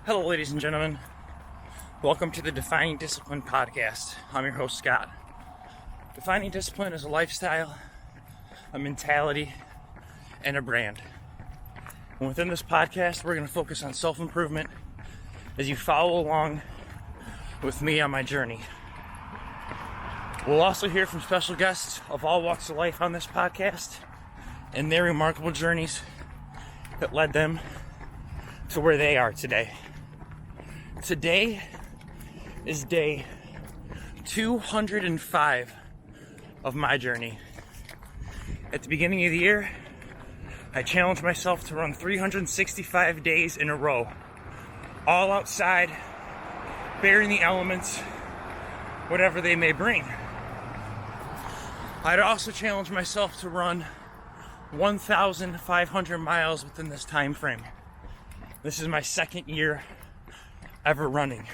Hello, ladies and gentlemen. Welcome to the Defining Discipline podcast. I'm your host, Scott. Defining discipline is a lifestyle, a mentality, and a brand. And within this podcast, we're going to focus on self-improvement as you follow along with me on my journey. We'll also hear from special guests of all walks of life on this podcast and their remarkable journeys that led them to where they are today. Today is day 205 of my journey. At the beginning of the year, I challenged myself to run 365 days in a row, all outside, bearing the elements, whatever they may bring. I'd also challenged myself to run 1,500 miles within this time frame. This is my second year ever running.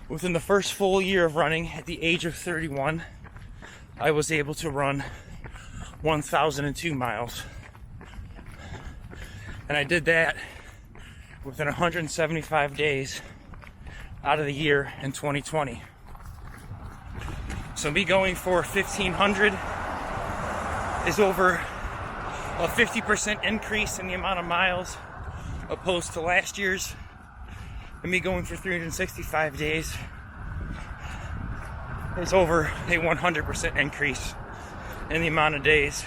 Within the first full year of running, at the age of 31, I was able to run 1,002 miles. And I did that within 175 days out of the year in 2020. So me going for 1,500 is over a 50% increase in the amount of miles opposed to last year's. And me going for 365 days is over a 100% increase in the amount of days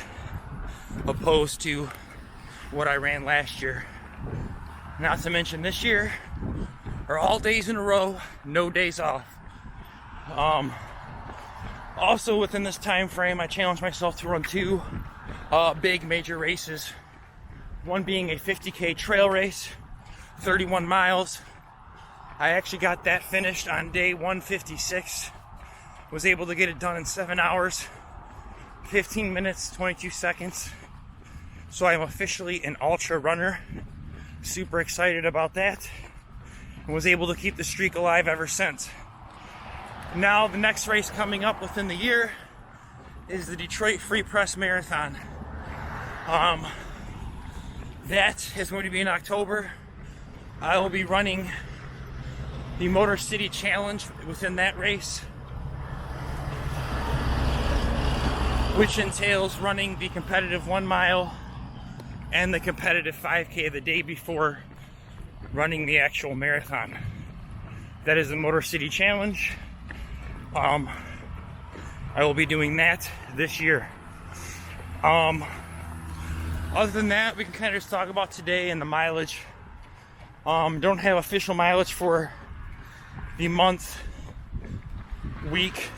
opposed to what I ran last year. Not to mention this year are all days in a row, no days off. Also within this time frame, I challenged myself to run two big major races. One being a 50K trail race, 31 miles. I actually got that finished on day 156. Was able to get it done in 7 hours, 15 minutes, 22 seconds. So I'm officially an ultra runner. Super excited about that. And was able to keep the streak alive ever since. Now the next race coming up within the year is the Detroit Free Press Marathon. That is going to be in October. I will be running the Motor City Challenge within that race, which entails running the competitive 1 mile and the competitive 5K the day before running the actual marathon. That is the Motor City Challenge. I will be doing that this year. Other than that, we can kind of just talk about today and the mileage. Don't have official mileage for the month, week,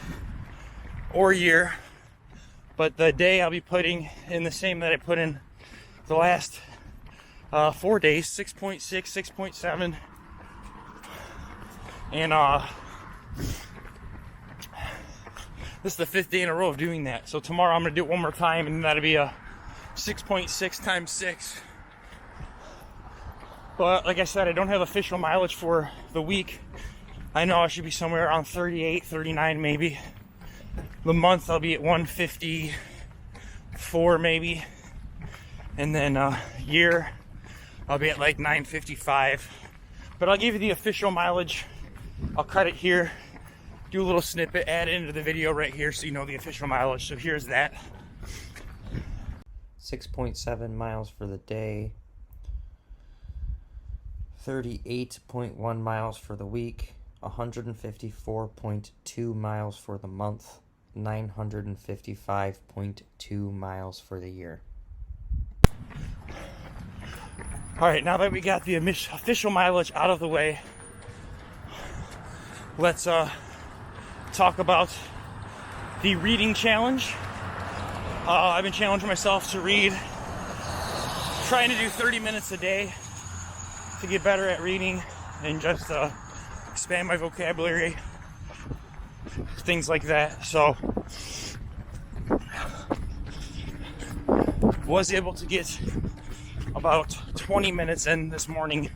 or year, but the day I'll be putting in the same that I put in the last 4 days, 6.6, 6.7, and this is the 5th day in a row of doing that. So tomorrow I'm going to do it one more time, and that'll be a 6.6 times 6. But like I said, I don't have official mileage for the week. I know I should be somewhere around 38, 39 maybe. The month I'll be at 154 maybe. And then year I'll be at like 955. But I'll give you the official mileage. I'll cut it here, do a little snippet, add it into the video right here so you know the official mileage. So here's that. 6.7 miles for the day, 38.1 miles for the week, 154.2 miles for the month, 955.2 miles for the year. Alright, now that we got the official mileage out of the way, let's talk about the reading challenge. I've been challenging myself to read, trying to do 30 minutes a day to get better at reading and just expand my vocabulary, things like that. So was able to get about 20 minutes in this morning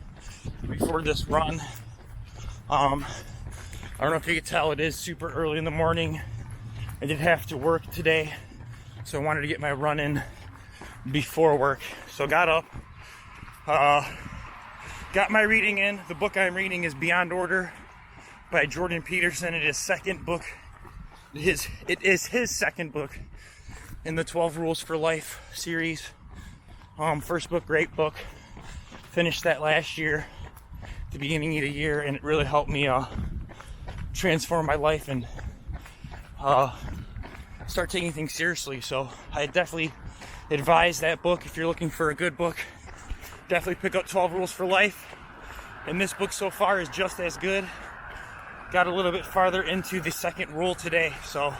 before this run. I don't know if you can tell, it is super early in the morning. I did have to work today, so I wanted to get my run in before work. So got up, got my reading in. The book I'm reading is Beyond Order by Jordan Peterson. It is second book. It is his second book in the 12 Rules for Life series. First book, great book. Finished that last year, the beginning of the year, and it really helped me transform my life and start taking things seriously. So I definitely advise that book if you're looking for a good book. Definitely pick up 12 Rules for Life. And this book so far is just as good. Got a little bit farther into the second rule today. So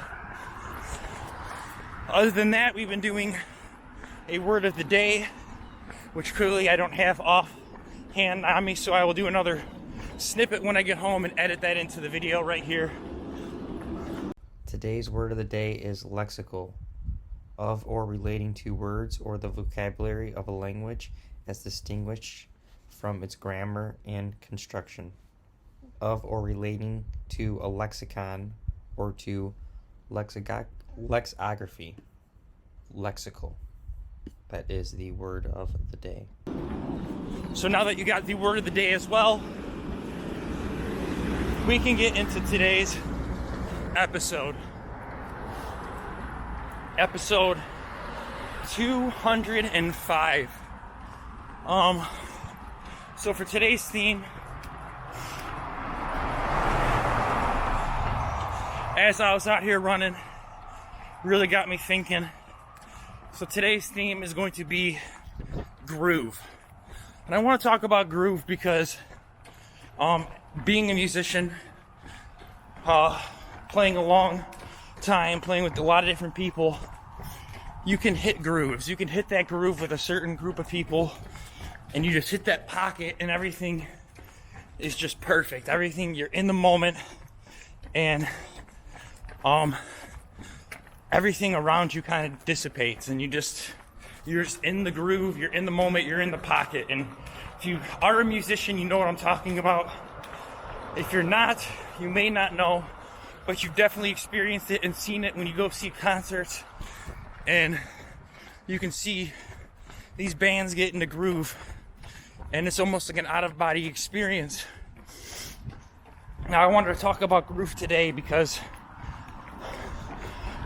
other than that, we've been doing a word of the day, which clearly I don't have offhand on me, so I will do another snippet when I get home and edit that into the video right here. Today's word of the day is lexical, of or relating to words or the vocabulary of a language as distinguished from its grammar and construction. Of or relating to a lexicon or to lexicography. Lexical. That is the word of the day. So now that you got the word of the day as well, we can get into today's episode. Episode 205. So for today's theme, as I was out here running, really got me thinking. So today's theme is going to be groove. And I want to talk about groove because being a musician, playing a long time, playing with a lot of different people, you can hit grooves. You can hit that groove with a certain group of people, and you just hit that pocket and everything is just perfect. Everything, you're in the moment, and everything around you kind of dissipates, and you're just in the groove, you're in the moment, you're in the pocket. And if you are a musician, you know what I'm talking about. If you're not, you may not know, but you've definitely experienced it and seen it when you go see concerts, and you can see these bands get in the groove, and it's almost like an out-of-body experience. Now I wanted to talk about groove today because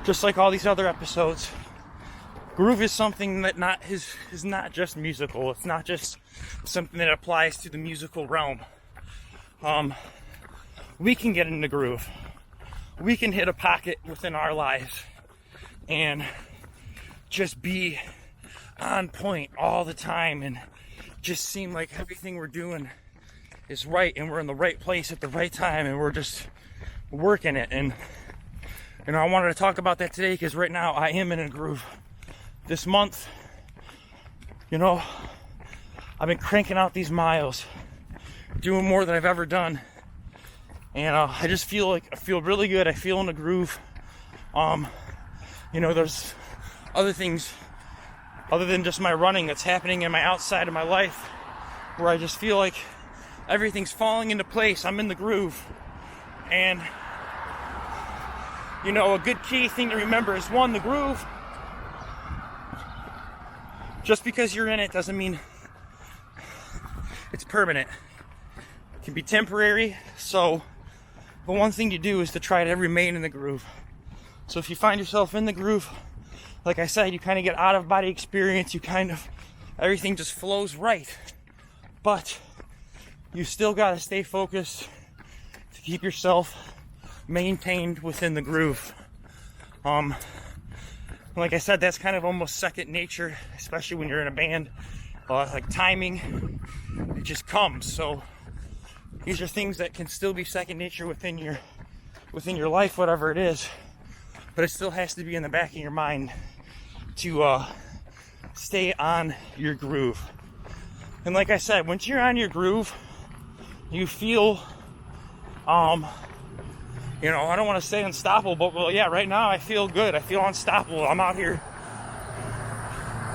just like all these other episodes, groove is something that is not just musical. It's not just something that applies to the musical realm. We can get in the groove. We can hit a pocket within our lives and just be on point all the time and just seem like everything we're doing is right and we're in the right place at the right time and we're just working it. And I wanted to talk about that today because right now I am in a groove. This month, I've been cranking out these miles, doing more than I've ever done, and I just feel really good. I feel in a groove. There's other things other than just my running that's happening in my outside of my life where I just feel like everything's falling into place. I'm in the groove. And a good key thing to remember is, one, the groove, just because you're in it doesn't mean it's permanent. It can be temporary. So the one thing to do is to try to remain in the groove. So if you find yourself in the groove, like I said, you kind of get out of body experience. Everything just flows right. But you still got to stay focused to keep yourself maintained within the groove. Like I said, that's kind of almost second nature, especially when you're in a band. Like timing, it just comes. So these are things that can still be second nature within your life, whatever it is. But it still has to be in the back of your mind to stay on your groove. And like I said, once you're on your groove, you feel I don't want to say unstoppable, but right now I feel good. I feel unstoppable. I'm out here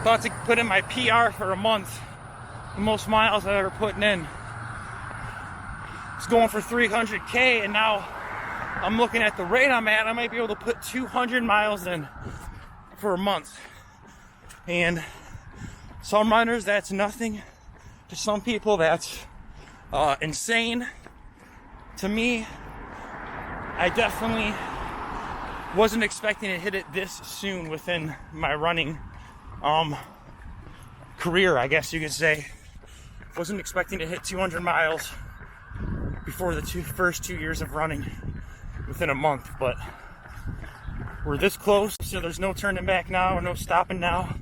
about to put in my PR for a month. The most miles I've ever put in. It's going for 300K, and now I'm looking at the rate I'm at. I might be able to put 200 miles in for a month. And some runners, that's nothing. To some people, that's insane. To me, I definitely wasn't expecting to hit it this soon within my running career, I guess you could say. Wasn't expecting to hit 200 miles before the first 2 years of running within a month, but we're this close, so there's no turning back now, no stopping now.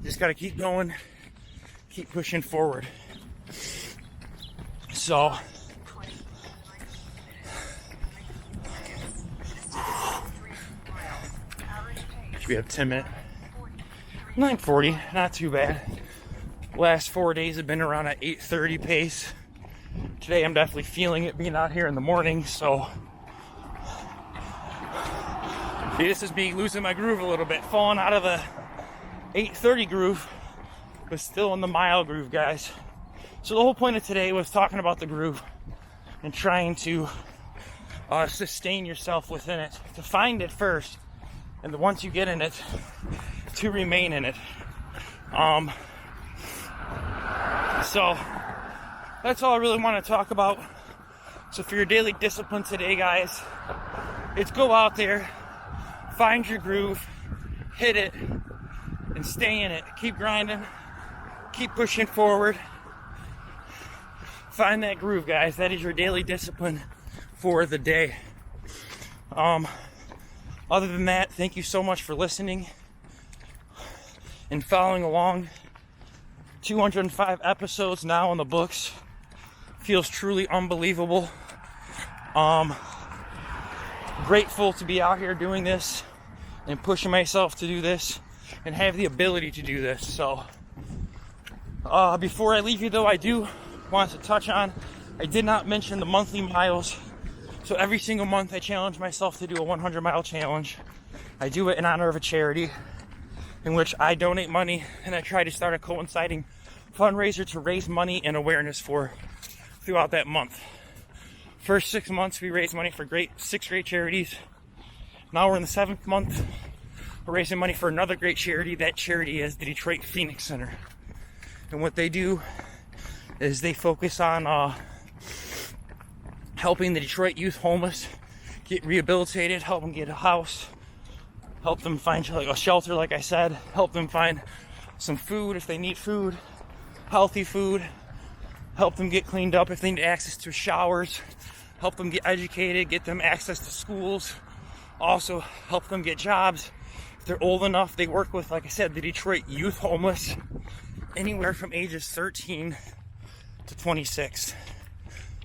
Just gotta keep going, keep pushing forward. So we have 10 minutes. 9:40, not too bad. Last 4 days have been around an 8:30 pace. Today I'm definitely feeling it being out here in the morning, so see, this is me losing my groove a little bit, falling out of the 8:30 groove, but still in the mile groove, guys. So the whole point of today was talking about the groove and trying to sustain yourself within it, to find it first, and once you get in it, to remain in it. So that's all I really want to talk about. So for your daily discipline today, guys, it's go out there, find your groove, hit it, and stay in it. Keep grinding, keep pushing forward. Find that groove, guys. That is your daily discipline for the day. Other than that, thank you so much for listening and following along. 205 episodes now in the books. Feels truly unbelievable. Grateful to be out here doing this and pushing myself to do this and have the ability to do this. So before I leave you though, I do want to touch on, I did not mention the monthly miles. So every single month I challenge myself to do a 100-mile challenge. I do it in honor of a charity in which I donate money, and I try to start a coinciding fundraiser to raise money and awareness for throughout that month. First 6 months we raised money for six great charities. Now we're in the 7th month. We're raising money for another great charity. That charity is the Detroit Phoenix Center. And what they do is they focus on helping the Detroit youth homeless get rehabilitated, help them get a house, help them find a shelter, like I said, help them find some food if they need food, healthy food, help them get cleaned up if they need access to showers, help them get educated, get them access to schools, also help them get jobs. If they're old enough, they work with, like I said, the Detroit youth homeless, anywhere from ages 13 to 26.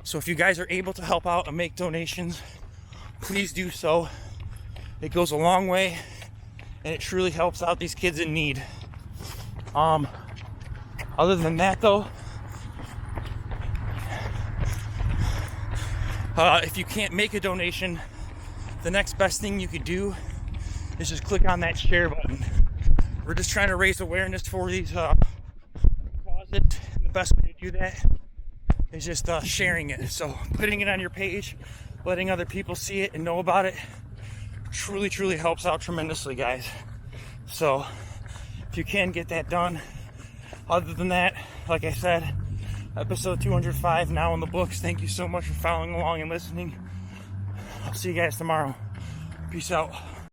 So if you guys are able to help out and make donations, please do so. It goes a long way, and it truly helps out these kids in need. Other than that, though, if you can't make a donation, the next best thing you could do is just click on that share button. We're just trying to raise awareness for these causes. And the best way to do that is just sharing it. So putting it on your page, letting other people see it and know about it, truly helps out tremendously, guys. So if you can get that done. Other than that, like I said, episode 205 now in the books. Thank you so much for following along and listening. I'll see you guys tomorrow. Peace out.